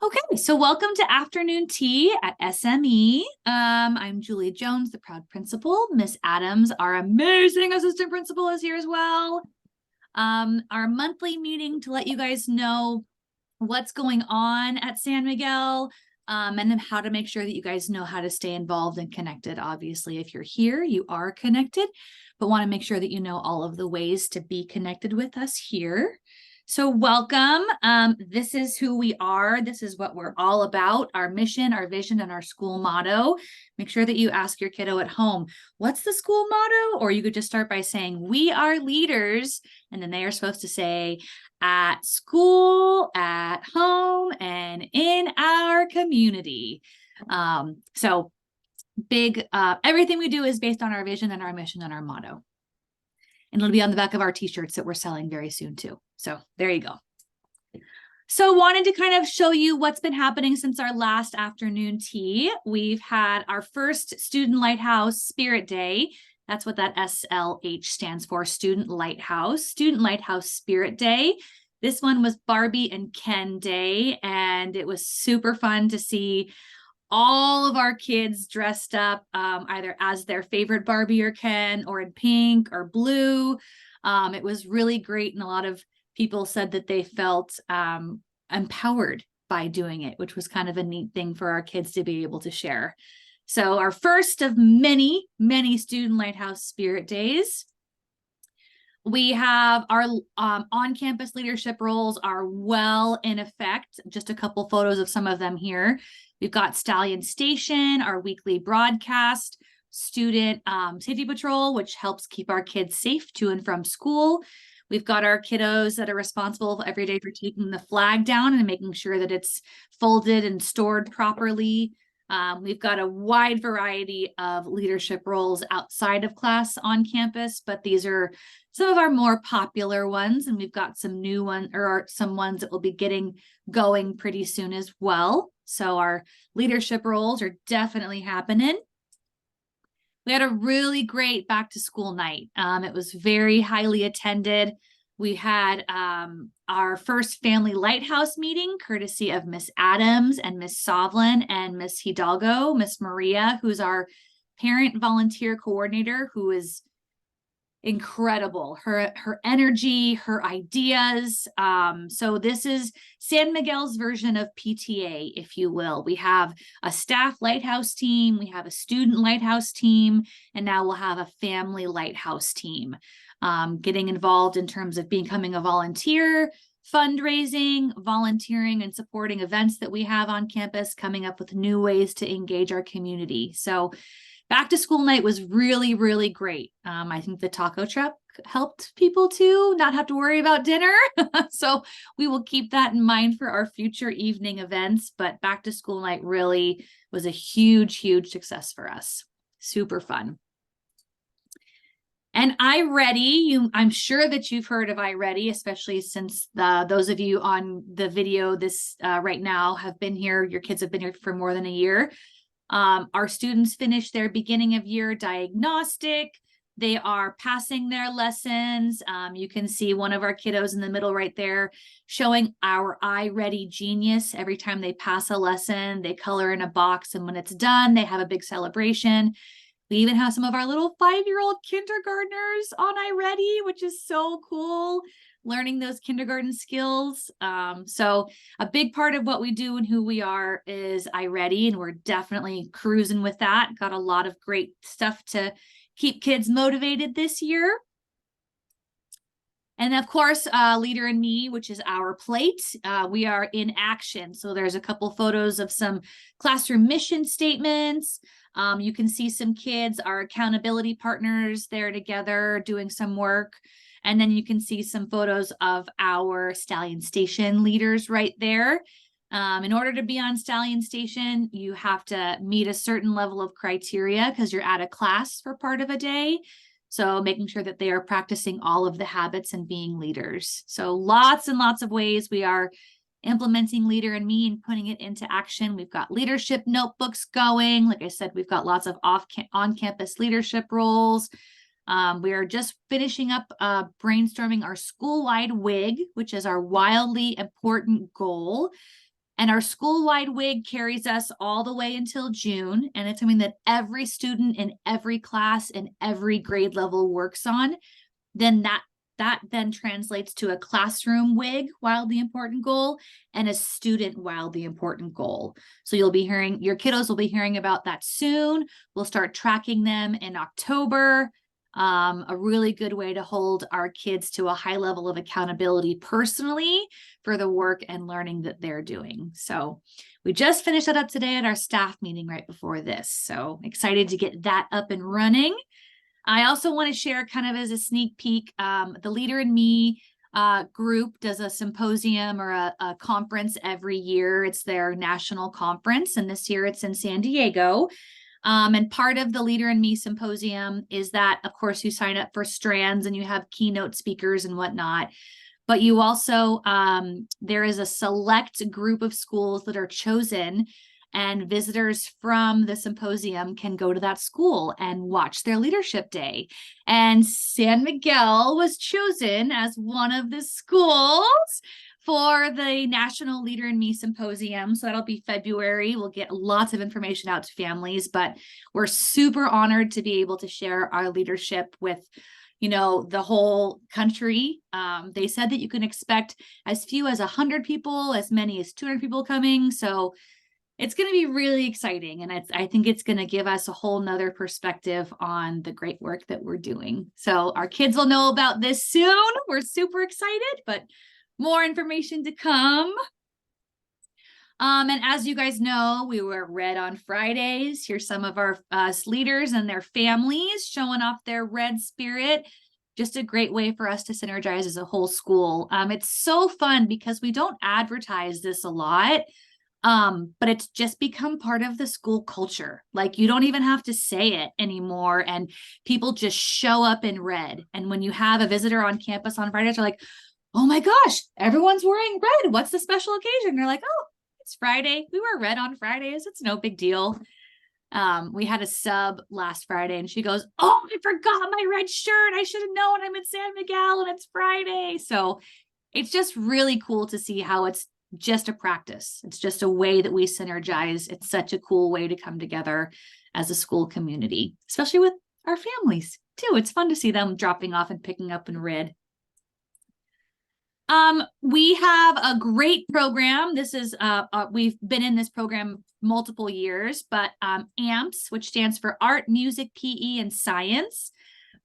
Okay, so welcome to afternoon tea at SME. I'm Julie Jones, the proud principal. Miss Adams, our amazing assistant principal, is here as well. Our monthly meeting to let you guys know what's going on at San Miguel, and then how to make sure that you guys know how to stay involved and connected. Obviously, if you're here, you are connected, but want to make sure that you know all of the ways to be connected with us here. So welcome. This is who we are. This is what we're all about, our mission, our vision, and our school motto. Make sure that you ask your kiddo at home, what's the school motto? Or you could just start by saying, we are leaders. And then they are supposed to say, at school, at home, and in our community. So big, everything we do is based on our vision and our mission and our motto. And it'll be on the back of our t-shirts that we're selling very soon too. So there you go. So wanted to kind of show you what's been happening since our last afternoon tea. We've had our first Student Lighthouse Spirit Day. That's what that SLH stands for, Student Lighthouse Spirit Day. This one was Barbie and Ken Day, and it was super fun to see all of our kids dressed up either as their favorite Barbie or Ken, or in pink or blue. It was really great, and a lot of people said that they felt empowered by doing it, which was kind of a neat thing for our kids to be able to share. So our first of many, many Student Lighthouse Spirit Days. We have our on-campus leadership roles are well in effect. Just a couple photos of some of them here. We've got Stallion Station, our weekly broadcast, Student Safety Patrol, which helps keep our kids safe to and from school. We've got our kiddos that are responsible every day for taking the flag down and making sure that it's folded and stored properly. We've got a wide variety of leadership roles outside of class on campus, but these are some of our more popular ones, and we've got some new ones, or some ones that will be getting going pretty soon as well. So our leadership roles are definitely happening. We had a really great back to school night. It was very highly attended. We had our first family lighthouse meeting, courtesy of Miss Adams and Miss Sovlin and Miss Hidalgo, Miss Maria, who's our parent volunteer coordinator, who is incredible. Her energy, her ideas. So this is San Miguel's version of PTA, if you will. We have a staff lighthouse team, we have a student lighthouse team, and now we'll have a family lighthouse team. Getting involved in terms of becoming a volunteer, fundraising, volunteering, and supporting events that we have on campus, coming up with new ways to engage our community. So back to school night was really, really great. I think the taco truck helped people too not have to worry about dinner. So we will keep that in mind for our future evening events. But back to school night really was a huge, huge success for us. Super fun. And iReady, I'm sure that you've heard of iReady, especially since those of you on the video this right now have been here. Your kids have been here for more than a year. Our students finish their beginning of year diagnostic. They are passing their lessons. You can see one of our kiddos in the middle right there showing our iReady genius. Every time they pass a lesson, they color in a box, and when it's done, they have a big celebration. We even have some of our little 5-year-old kindergartners on iReady, which is so cool, learning those kindergarten skills. So a big part of what we do and who we are is iReady, and we're definitely cruising with that. Got a lot of great stuff to keep kids motivated this year. And of course, Leader in Me, which is our plate. We are in action. So there's a couple photos of some classroom mission statements. You can see some kids, our accountability partners there together doing some work. And then you can see some photos of our Stallion Station leaders right there. In order to be on Stallion Station, you have to meet a certain level of criteria because you're at a class for part of a day. So making sure that they are practicing all of the habits and being leaders. So lots and lots of ways we are implementing Leader in Me and putting it into action. We've got leadership notebooks going. Like I said, we've got lots of on-campus leadership roles. We are just finishing up brainstorming our school-wide WIG, which is our wildly important goal. And our school-wide WIG carries us all the way until June. And it's something that every student in every class and every grade level works on. Then that then translates to a classroom WIG, wildly important goal, and a student wildly important goal. So you'll be hearing, your kiddos will be hearing about that soon. We'll start tracking them in October. A really good way to hold our kids to a high level of accountability personally for the work and learning that they're doing. So we just finished that up today at our staff meeting right before this. So excited to get that up and running. I also want to share, kind of as a sneak peek, the Leader in Me group does a symposium or a conference every year. It's their national conference, and this year it's in San Diego. And part of the Leader in Me symposium is that, of course, you sign up for strands and you have keynote speakers and whatnot. But you also, there is a select group of schools that are chosen, and visitors from the symposium can go to that school and watch their leadership day. And San Miguel was chosen as one of the schools for the National Leader in Me Symposium. So that'll be February. We'll get lots of information out to families, but we're super honored to be able to share our leadership with, you know, the whole country. They said that you can expect as few as 100 people, as many as 200 people coming. So it's going to be really exciting. And I think it's going to give us a whole nother perspective on the great work that we're doing. So our kids will know about this soon. We're super excited, but more information to come. And as you guys know, we wear red on Fridays. Here's some of our leaders and their families showing off their red spirit. Just a great way for us to synergize as a whole school. It's so fun because we don't advertise this a lot, but it's just become part of the school culture. Like, you don't even have to say it anymore, and people just show up in red. And when you have a visitor on campus on Fridays, they're like, oh my gosh, everyone's wearing red. What's the special occasion? They're like, oh, it's Friday. We wear red on Fridays. It's no big deal. We had a sub last Friday and she goes, oh, I forgot my red shirt. I should have known I'm in San Miguel and it's Friday. So it's just really cool to see how it's just a practice. It's just a way that we synergize. It's such a cool way to come together as a school community, especially with our families too. It's fun to see them dropping off and picking up in red. We have a great program. This is, we've been in this program multiple years, but AMPS, which stands for Art, Music, PE, and Science.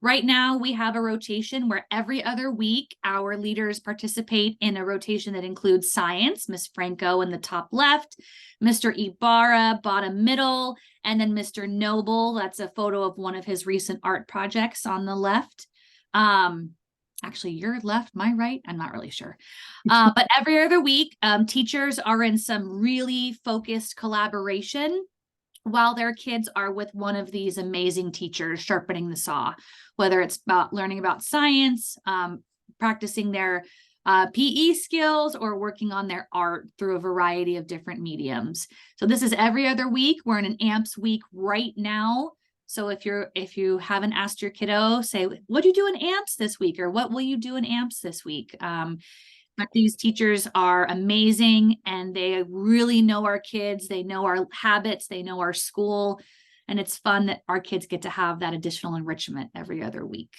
Right now, we have a rotation where every other week, our leaders participate in a rotation that includes science, Ms. Franco in the top left, Mr. Ibarra, bottom middle, and then Mr. Noble. That's a photo of one of his recent art projects on the left. Actually, your left, my right, I'm not really sure. But every other week, teachers are in some really focused collaboration while their kids are with one of these amazing teachers sharpening the saw, whether it's about learning about science, practicing their PE skills, or working on their art through a variety of different mediums. So this is every other week. We're in an AMPS week right now. So if you haven't asked your kiddo, say, what do you do in AMPS this week? Or what will you do in AMPS this week? But these teachers are amazing, and they really know our kids. They know our habits. They know our school. And it's fun that our kids get to have that additional enrichment every other week.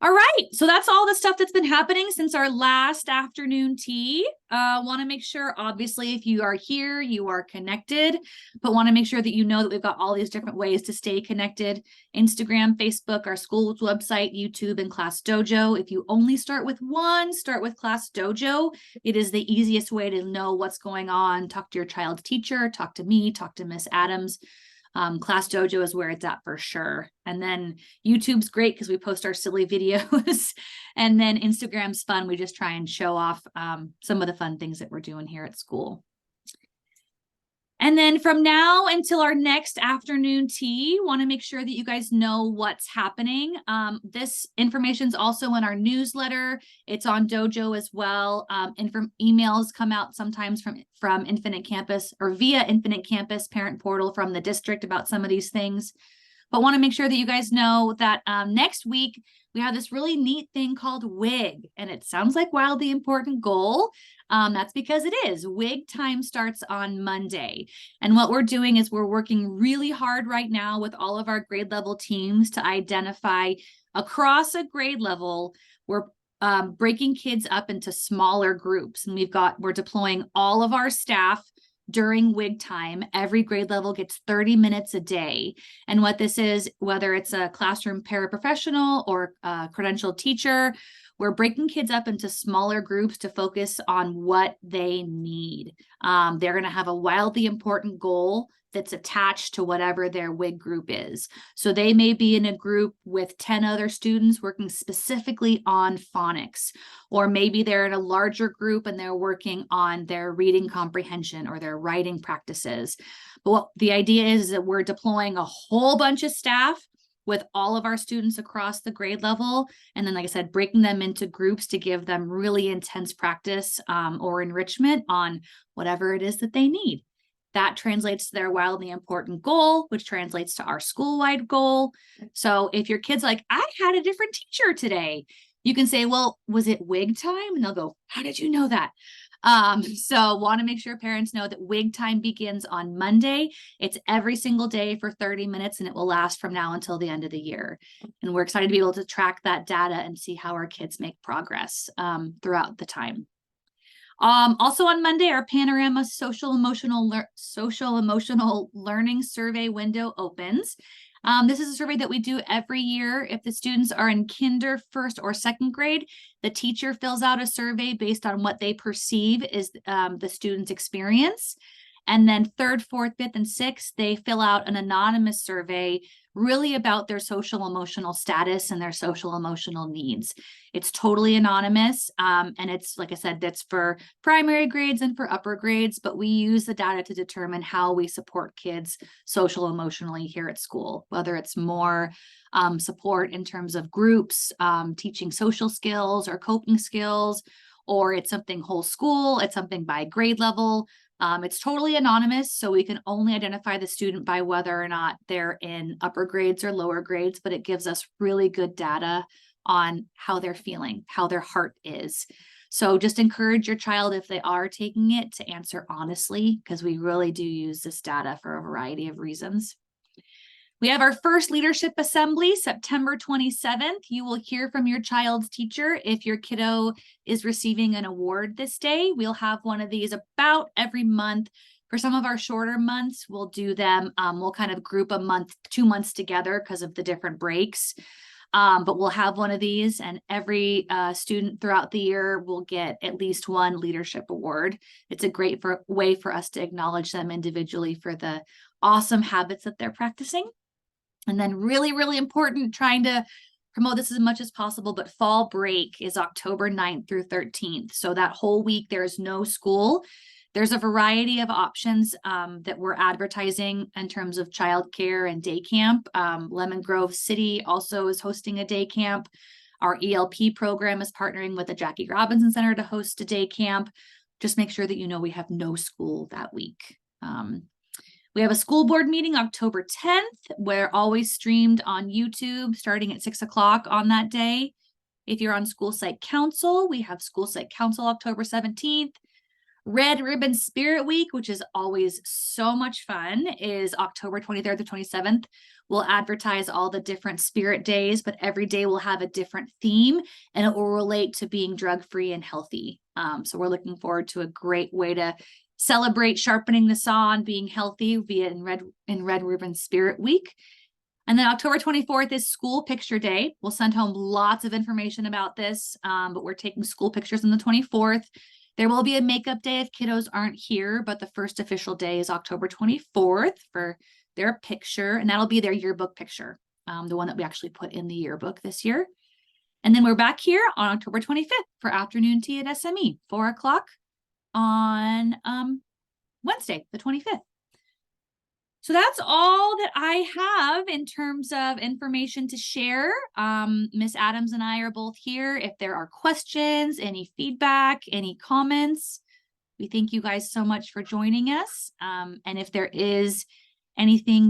All right, so that's all the stuff that's been happening since our last afternoon tea. Want to make sure, obviously, if you are here, you are connected, but want to make sure that you know that we've got all these different ways to stay connected: Instagram, Facebook, our school's website, YouTube, and Class Dojo. If you only start with one, start with Class Dojo. It is the easiest way to know what's going on. Talk to your child's teacher, talk to me, talk to Miss Adams. Class Dojo is where it's at for sure. And then YouTube's great because we post our silly videos. And then Instagram's fun. We just try and show off some of the fun things that we're doing here at school. And then from now until our next afternoon tea, want to make sure that you guys know what's happening. This information is also in our newsletter. It's on Dojo as well. Emails come out sometimes from Infinite Campus, or via Infinite Campus parent portal from the district about some of these things. But want to make sure that you guys know that next week we have this really neat thing called WIG, and it sounds like wildly important goal. That's because it is. WIG time starts on Monday. And what we're doing is we're working really hard right now with all of our grade level teams to identify across a grade level. We're breaking kids up into smaller groups. And we're deploying all of our staff during WIG time. Every grade level gets 30 minutes a day. And what this is, whether it's a classroom paraprofessional or a credentialed teacher, we're breaking kids up into smaller groups to focus on what they need. They're going to have a wildly important goal that's attached to whatever their WIG group is. So they may be in a group with 10 other students working specifically on phonics, or maybe they're in a larger group and they're working on their reading comprehension or their writing practices. But what the idea is that we're deploying a whole bunch of staff with all of our students across the grade level. And then, like I said, breaking them into groups to give them really intense practice or enrichment on whatever it is that they need. That translates to their wildly important goal, which translates to our school-wide goal. So if your kid's like, I had a different teacher today, you can say, well, was it WIG time? And they'll go, how did you know that? So want to make sure parents know that WIG time begins on Monday. It's every single day for 30 minutes, and it will last from now until the end of the year. And we're excited to be able to track that data and see how our kids make progress throughout the time. Also on Monday, our Panorama Social Emotional Learning Survey window opens. This is a survey that we do every year. If the students are in kinder, first, or second grade, the teacher fills out a survey based on what they perceive is the student's experience. And then third, fourth, fifth, and sixth, they fill out an anonymous survey really about their social emotional status and their social emotional needs. It's totally anonymous. And it's, like I said, that's for primary grades and for upper grades, but we use the data to determine how we support kids social emotionally here at school, whether it's more support in terms of groups, teaching social skills or coping skills, or it's something whole school, it's something by grade level. It's totally anonymous, so we can only identify the student by whether or not they're in upper grades or lower grades, but it gives us really good data on how they're feeling, how their heart is. So just encourage your child, if they are taking it, to answer honestly, because we really do use this data for a variety of reasons. We have our first leadership assembly, September 27th. You will hear from your child's teacher if your kiddo is receiving an award this day. We'll have one of these about every month. For some of our shorter months, we'll do them. We'll kind of group a month, 2 months together because of the different breaks. But we'll have one of these, and every student throughout the year will get at least one leadership award. It's a great way for us to acknowledge them individually for the awesome habits that they're practicing. And then really, really important, trying to promote this as much as possible, but fall break is October 9th through 13th. So that whole week, there's no school. There's a variety of options that we're advertising in terms of childcare and day camp. Lemon Grove City also is hosting a day camp. Our ELP program is partnering with the Jackie Robinson Center to host a day camp. Just make sure that you know we have no school that week. We have a school board meeting October 10th. We're always streamed on YouTube starting at 6 o'clock on that day. If you're on School Site Council, we have School Site Council October 17th. Red Ribbon Spirit Week, which is always so much fun, is October 23rd to 27th. We'll advertise all the different spirit days, but every day will have a different theme, and it will relate to being drug-free and healthy. So we're looking forward to a great way to celebrate sharpening the saw and being healthy via in Red Ribbon Spirit Week. And then October 24th is School Picture Day. We'll send home lots of information about this, but we're taking school pictures on the 24th. There will be a makeup day if kiddos aren't here, but the first official day is October 24th for their picture, and that'll be their yearbook picture, the one that we actually put in the yearbook this year. And then we're back here on October 25th for afternoon tea at SME, 4 o'clock on Wednesday, the 25th. So that's all that I have in terms of information to share. Miss Adams and I are both here. If there are questions, any feedback, any comments, we thank you guys so much for joining us. And if there is anything